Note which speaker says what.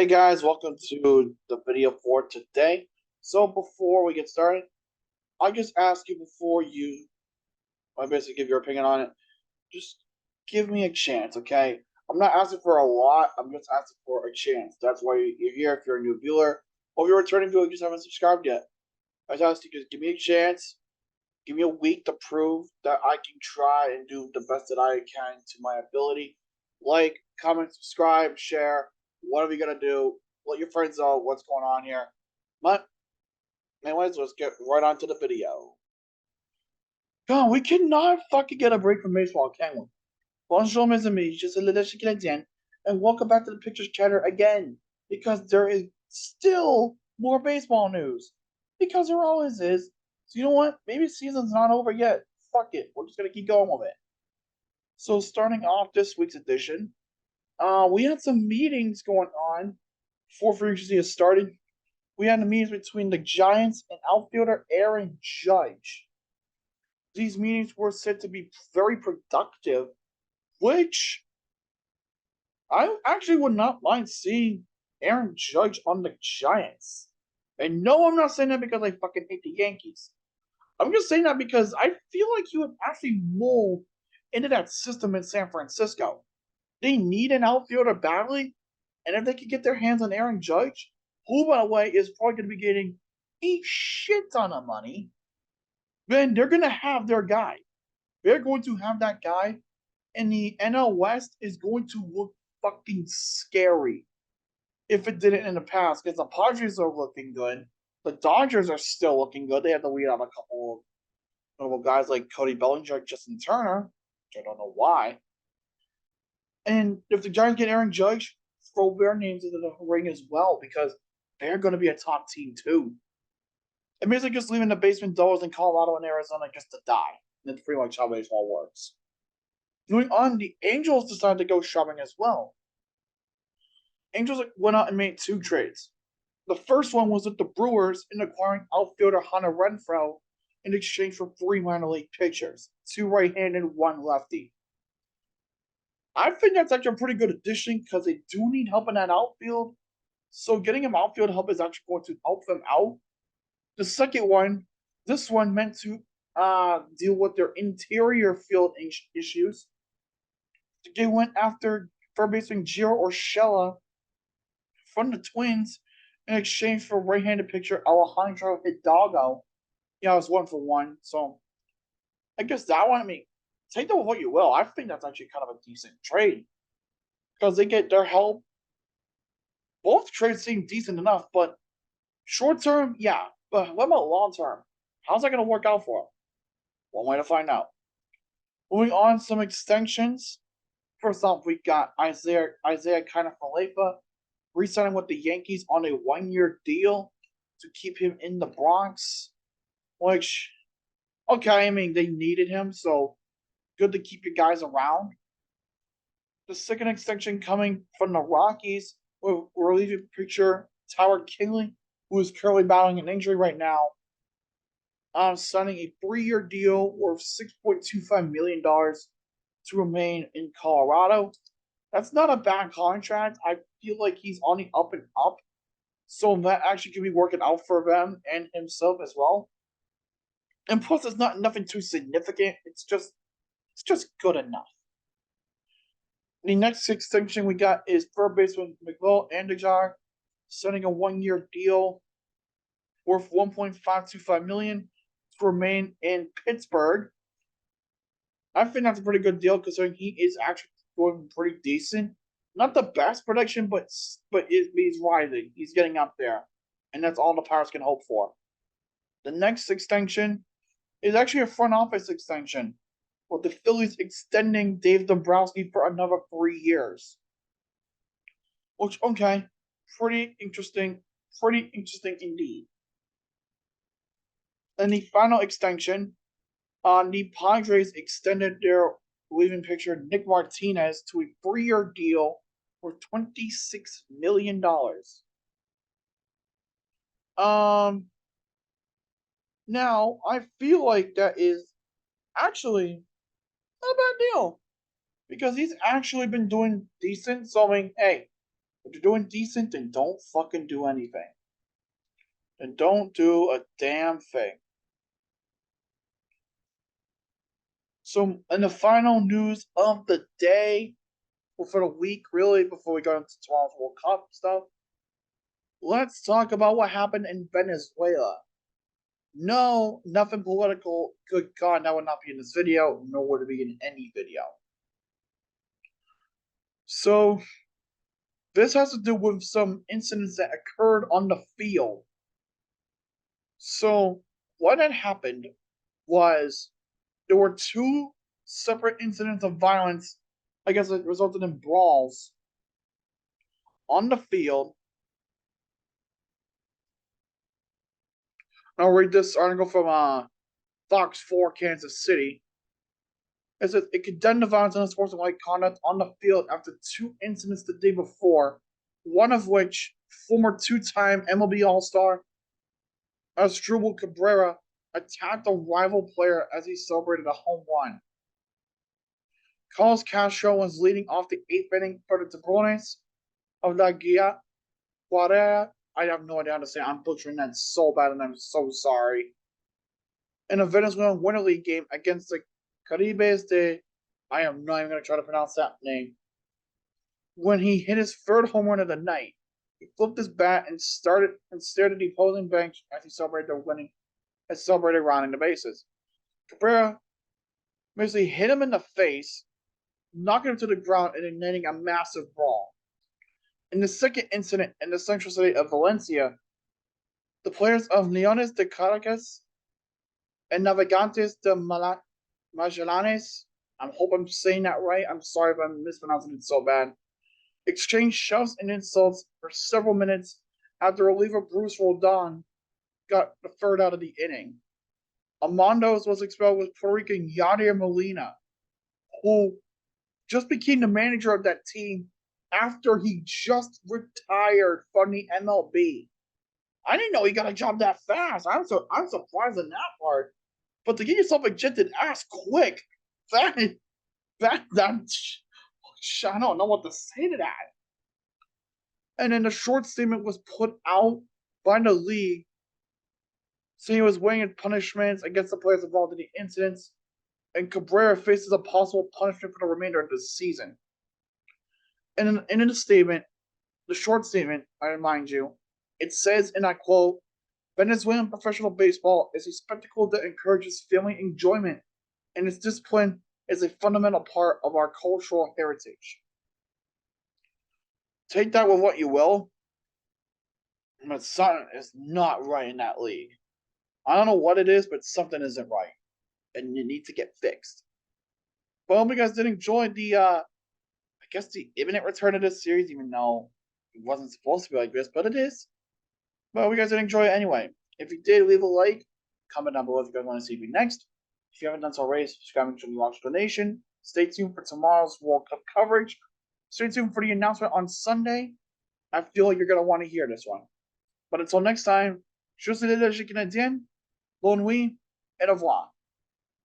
Speaker 1: Hey guys, welcome to the video for today. So before we get started, I just ask you before I basically give your opinion on it, just give me a chance, okay? I'm not asking for a lot, I'm just asking for a chance. That's why you're here if you're a new viewer, or if you're a returning viewer and you just haven't subscribed yet. I just ask you just give me a chance, give me a week to prove that I can try and do the best that I can to my ability. Like, comment, subscribe, share, whatever you're gonna do. Let your friends know what's going on here. But anyways, let's get right on to the video. God, we cannot fucking get a break from baseball, can we? Bonjour, mes amis. Je suis le Canadien, and welcome back to the Pictures Chatter again, because there is still more baseball news. Because there always is. So you know what? Maybe season's not over yet. Fuck it. We're just gonna keep going with it. So starting off this week's edition, we had some meetings going on before free agency has started. We had the meetings between the Giants and outfielder Aaron Judge. These meetings were said to be very productive, which I actually would not mind seeing Aaron Judge on the Giants. And no, I'm not saying that because I fucking hate the Yankees. I'm just saying that because I feel like he would actually mold into that system in San Francisco. They need an outfielder badly, and if they could get their hands on Aaron Judge, who, by the way, is probably going to be getting a shit ton of money, then they're going to have their guy. They're going to have that guy, and the NL West is going to look fucking scary if it didn't in the past, because the Padres are looking good. The Dodgers are still looking good. They have to weed out a couple of notable guys like Cody Bellinger, Justin Turner, which I don't know why. And if the Giants get Aaron Judge, throw their names into the ring as well, because they're going to be a top team too. It means they're just leaving the basement doors in Colorado and Arizona just to die. And that's pretty much how baseball works. Moving on, the Angels decided to go shopping as well. Angels went out and made two trades. The first one was with the Brewers in acquiring outfielder Hunter Renfroe in exchange for three minor league pitchers, two right-handed, one lefty. I think that's actually a pretty good addition because they do need help in that outfield. So getting him outfield help is actually going to help them out. The second one, this one meant to deal with their interior field issues. They went after third baseman Gio Urshela from the Twins in exchange for right-handed pitcher Alejandro Hidalgo. Yeah, it was 1-for-1. So I guess that one, I mean, take that with what you will. I think that's actually kind of a decent trade because they get their help. Both trades seem decent enough, but short term, yeah. But what about long term? How's that going to work out for them? One way to find out. Moving on, some extensions. First off, we got Isaiah Kiner-Falefa re-signing with the Yankees on a one-year deal to keep him in the Bronx. Which, okay, I mean, they needed him, so good to keep your guys around. The second extension coming from the Rockies with relieving pitcher Tyler Kinley, who is currently battling an injury right now. Signing a 3-year deal worth $6.25 million to remain in Colorado. That's not a bad contract. I feel like he's on the up and up. So that actually could be working out for them and himself as well. And plus, it's not nothing too significant. It's just good enough. The next extension we got is third baseman Miguel Andujar, signing a 1-year deal worth $1.525 million to remain in Pittsburgh. I think that's a pretty good deal considering he is actually going pretty decent. Not the best production, but he's rising. He's getting up there, and that's all the Pirates can hope for. The next extension is actually a front office extension, with the Phillies extending Dave Dombrowski for another 3 years. Which, okay, pretty interesting indeed. And the final extension, the Padres extended their relieving pitcher Nick Martinez to a 3-year deal for $26 million. Now, I feel like that is actually not a bad deal because he's actually been doing decent. So, I mean, hey, If you're doing decent, then don't fucking do anything. Then don't do a damn thing. So, in the final news of the day, or for the week, really, before we go into tomorrow's World Cup stuff, let's talk about what happened in Venezuela. No, nothing political. Good God, that would not be in this video, nor would it be in any video. So, this has to do with some incidents that occurred on the field. So, what had happened was there were two separate incidents of violence. I guess it resulted in brawls on the field. I'll read this article from Fox 4 Kansas City. It says it condemned the violence and unsportsmanlike conduct on the field after two incidents the day before, one of which former two-time MLB All-Star Asdrubal Cabrera attacked a rival player as he celebrated a home run. Carlos Castro was leading off the eighth inning for the Tiburones of La Guardia. I have no idea how to say it. I'm butchering that so bad, and I'm so sorry. In a Venezuelan Winter League game against the Caribes de, I am not even going to try to pronounce that name. When he hit his third home run of the night, he flipped his bat and stared at the opposing bench as he celebrated rounding the bases. Cabrera basically hit him in the face, knocking him to the ground and igniting a massive brawl. In the second incident in the central city of Valencia, the players of Leones de Caracas and Navegantes de Magallanes, I hope I'm saying that right, I'm sorry if I'm mispronouncing it so bad, exchanged shoves and insults for several minutes after reliever Bruce Roldan got the third out of the inning. Amondos was expelled with Puerto Rican Yadier Molina, who just became the manager of that team after he just retired from the MLB. I didn't know he got a job that fast. I'm surprised in that part. But to get yourself ejected ass quick, that I don't know what to say to that. And then a short statement was put out by the league saying he was weighing punishments against the players involved in the incidents, and Cabrera faces a possible punishment for the remainder of the season. And in the statement, the short statement, I remind you, it says, and I quote, Venezuelan professional baseball is a spectacle that encourages family enjoyment, and its discipline is a fundamental part of our cultural heritage. Take that with what you will, but something is not right in that league. I don't know what it is, but something isn't right, and it needs to get fixed. But I hope you guys did enjoy the imminent return of this series, even though it wasn't supposed to be like this, but it is. But we guys did enjoy it anyway. If you did, leave a like, comment down below if you guys want to see me next. If you haven't done so already, subscribe to the launch donation. Stay tuned for tomorrow's World Cup coverage. Stay tuned for the announcement on Sunday. I feel like you're going to want to hear this one. But until next time, je suis le Canadien, bonne nuit, et au revoir.